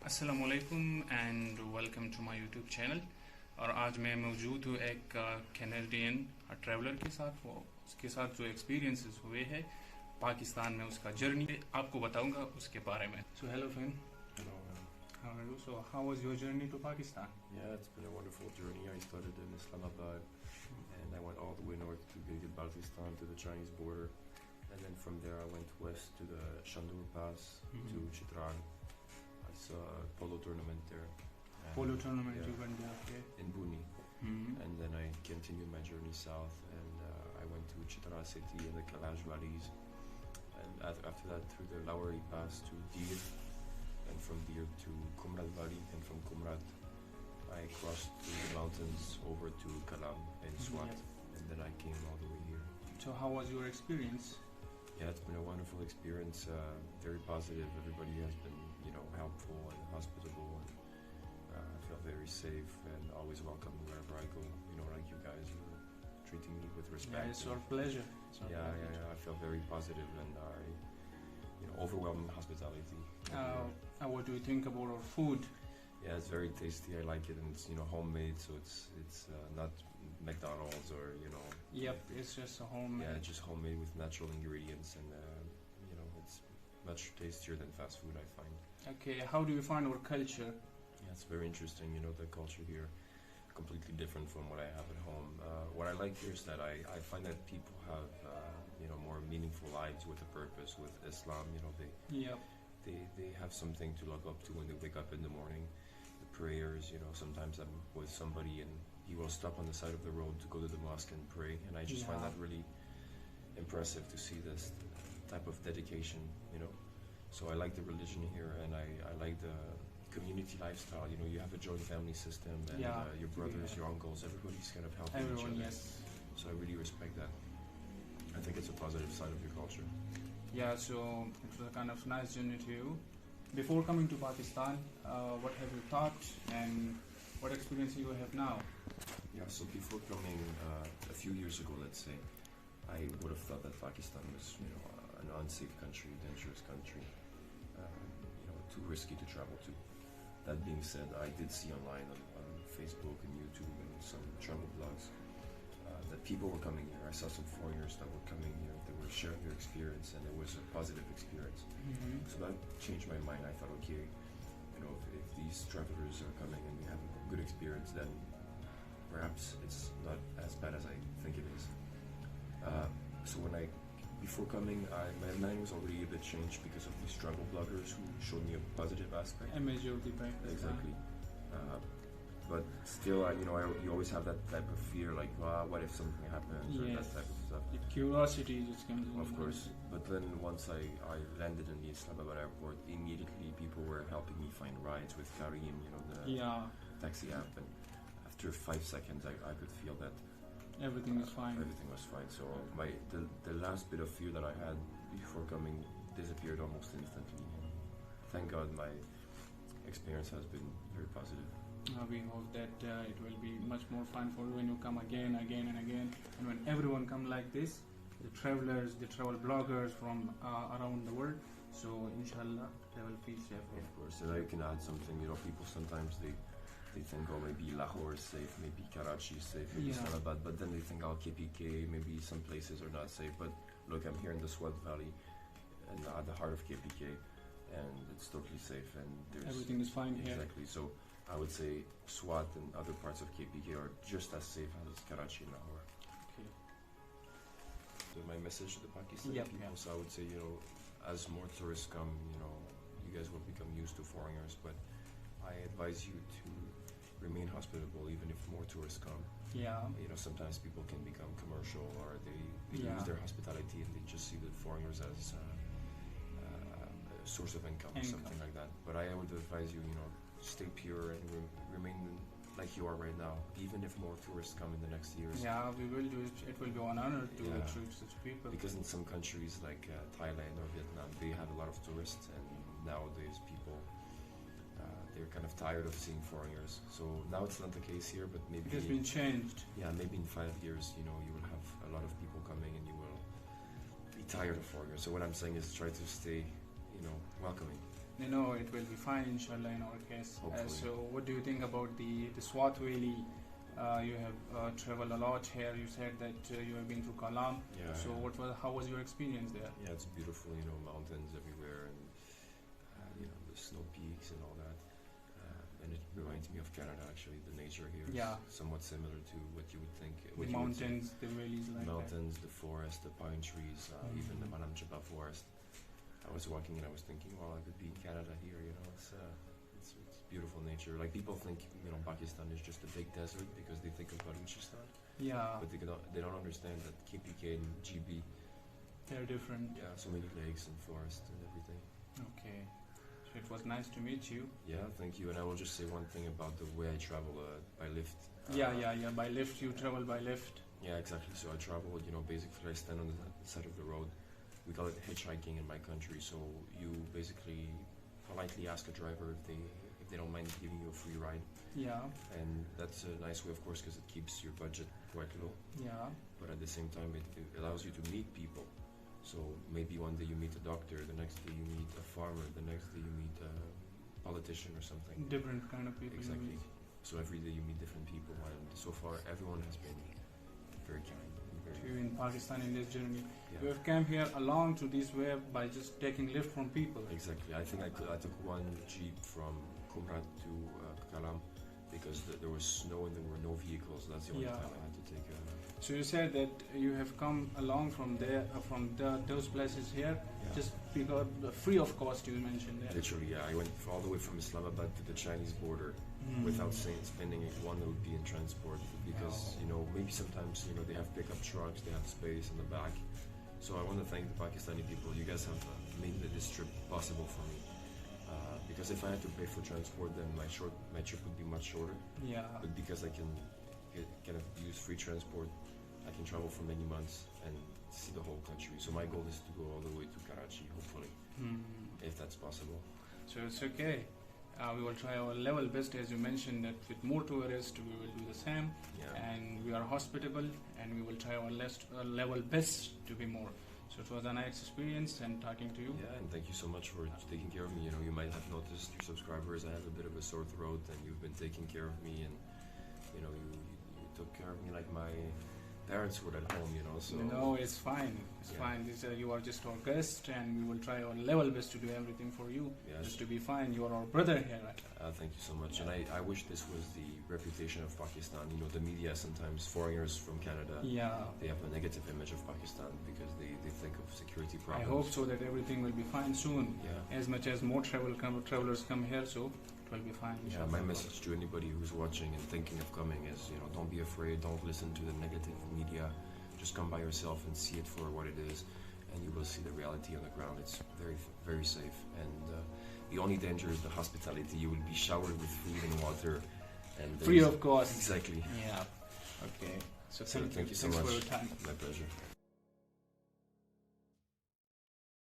अस्सलाम वालेकुम and welcome to my YouTube channel. और आज मैं मौजूद हूँ एक कैनेडियन ट्रैवलर के साथ। वो उसके साथ जो एक्सपीरियंसेस हुए हैं पाकिस्तान में, उसका जर्नी आपको बताऊंगा उसके बारे में। So hello friend, Hello. How are you? So how was your journey to Pakistan? Yeah, it's been a wonderful journey. I started in Islamabad and I went all the way north to Gilgit-Baltistan to the Chinese border. And then from there I went west to the Shandur Pass to Chitran. I saw a polo tournament there. And, Polo tournament yeah, you went there, okay. in Buni. And then I continued my journey south and I went to Chitra city and the Kalash valleys. And after that through the Lowry Pass to Dir. And from Dir to Kumrat Valley. And from Kumrat I crossed through the mountains over to Kalam in Swat. And then I came all the way here. So how was your experience? Yeah, it's been a wonderful experience. Very positive. Everybody has been, helpful and hospitable, and I feel very safe and always welcome wherever I go. Like you guys are treating me with respect. Yeah, it's our pleasure. Yeah. I feel very positive and overwhelming hospitality. What do you think about our food? Yeah, it's very tasty. I like it, and it's homemade, so it's not McDonald's or Yep, it's just a homemade. Yeah, just homemade with natural ingredients, and it's much tastier than fast food, I find. Okay, how do you find our culture? Yeah, it's very interesting. The culture here completely different from what I have at home. What I like here is that I find that people have more meaningful lives with a purpose. With Islam, Yep. they have something to look up to when they wake up in the morning. The prayers, sometimes I'm with somebody and he will stop on the side of the road to go to the mosque and pray, and I just find that really impressive to see this type of dedication. So I like the religion here, and I like the community lifestyle. You have a joint family system, and your brothers, your uncles, everybody's kind of helping each Everyone, other. yes. So I really respect that. I think it's a positive side of your culture. Yeah, so it was a kind of nice journey to you. Before coming to Pakistan, what have you thought and what experience you have now? Yeah, so before coming a few years ago, let's say, I would have thought that Pakistan was, an unsafe country, dangerous country, too risky to travel to. That being said, I did see online on Facebook and YouTube and some travel blogs that people were coming here. I saw some foreigners that were coming here. They were sharing their experience, and it was a positive experience. So that changed my mind. I thought, okay, if these travelers are coming and we have a good experience, then perhaps it's not as bad as I think it is. So before coming, my mind was already a bit changed because of these travel bloggers who showed me a positive aspect. Majority Pakistan. Exactly. But still, you always have that type of fear, like, what if something happens, or that type of stuff. The curiosity just comes in. Of course. But then once I landed in the Islamabad airport, immediately people were helping me find rides with Careem, the taxi app, and after 5 seconds I could feel that Everything is fine. Everything was fine. So the last bit of fear that I had before coming disappeared almost instantly. Thank God my experience has been very positive. We hope that it will be much more fun for you when you come again and again, and when everyone come like this, the travelers, the travel bloggers from around the world. So inshallah they will feel safe. Of course, and I can add something. People sometimes they think, oh, maybe Lahore is safe, maybe Karachi is safe, maybe Islamabad, but then they think, oh, KPK, maybe some places are not safe. But look, I'm here in the Swat Valley, and at the heart of KPK, and it's totally safe, and everything is fine here. Exactly. So I would say Swat and other parts of KPK are just as safe as Karachi and Lahore. Okay. So my message to the Pakistani people, so I would say, as more tourists come, you guys will become used to foreigners, but I advise you to remain hospitable even if more tourists come. Yeah. Sometimes people can become commercial, or they lose their hospitality and they just see the foreigners as a source of income or something like that. But I would advise you, stay pure and remain like you are right now, even if more tourists come in the next years. Yeah, we will do it. It will be an honor to treat such people. Because in some countries like Thailand or Vietnam, they have a lot of tourists, and nowadays people they're kind of tired of seeing foreigners. So now it's not the case here, but maybe it has been changed. Yeah, maybe in 5 years, you will have a lot of people coming, and you will be tired of foreigners. So what I'm saying is try to stay, welcoming. It will be fine, inshallah, in our case. Hopefully. So, what do you think about the Swat Valley? You have traveled a lot here. You said that you have been to Kalam. Yeah. So, how was your experience there? Yeah, it's beautiful. Mountains everywhere, and the snow peaks and all that. And it reminds me of Canada, actually. The nature here is somewhat similar to what you would think. The mountains, the valleys, like mountains, the forest, the pine trees, even the Manam Jabba forest. I was walking and I was thinking, well, I could be in Canada here. It's beautiful nature. Like people think, Pakistan is just a big desert because they think of Balochistan. Yeah. But they don't understand that KPK and GB. They're different. Yeah, so many lakes and forests and everything. Okay. So it was nice to meet you. Yeah, thank you. And I will just say one thing about the way I travel by lift. Yeah. By lift, you travel by lift. Yeah, exactly. So I travel, basically I stand on the side of the road. We call it hitchhiking in my country. So you basically politely ask a driver if they don't mind giving you a free ride. Yeah. And that's a nice way, of course, because it keeps your budget quite low. Yeah. But at the same time, it allows you to meet people. So maybe one day you meet a doctor, the next day you meet a farmer, the next day you meet a politician or something. Different kind of people. Exactly. So every day you meet different people, and so far everyone has been very kind. To you in Pakistan in this journey. Yeah. You have come here along to this way by just taking lift from people. Exactly. I think I took one jeep from Kumrat to Kalam because there was snow and there were no vehicles. That's the only time I had to take a... So you said that you have come along from there, those places here, just because free of cost. You mentioned that. Literally, yeah. I went all the way from Islamabad to the Chinese border without spending $1 rupee in transport because maybe sometimes they have pickup trucks, they have space in the back. So I want to thank the Pakistani people. You guys have made this trip possible for me. Because if I had to pay for transport, then my trip would be much shorter. Yeah. But because I can use free transport, I can travel for many months and see the whole country. So my goal is to go all the way to Karachi, hopefully, if that's possible. So it's okay. We will try our level best, as you mentioned, that with more tourists, we will do the same. Yeah. And we are hospitable, and we will try our level best to be more. So it was a nice experience and talking to you. Yeah, and thank you so much for taking care of me. You might have noticed, your subscribers, I have a bit of a sore throat, and you've been taking care of me, and you took care of me like my parents would at home. So no, it's fine. It's fine. You are just our guest, and we will try our level best to do everything for you. Yes. Just to be fine. You are our brother here. Thank you so much. And I wish this was the reputation of Pakistan. The media, sometimes foreigners from Canada, they have a negative image of Pakistan because they think of security problems. I hope so that everything will be fine soon. Yeah. As much as more travelers come here, so it will be fine. Yeah, my message to anybody who's watching and thinking of coming is, don't be afraid, don't listen to the negative media. Just come by yourself and see it for what it is, and you will see the reality on the ground. It's very, very safe. And the only danger is the hospitality. You will be showered with food and water. And free of cost. Exactly. Yeah. Okay. So thank you so much. For your time. My pleasure.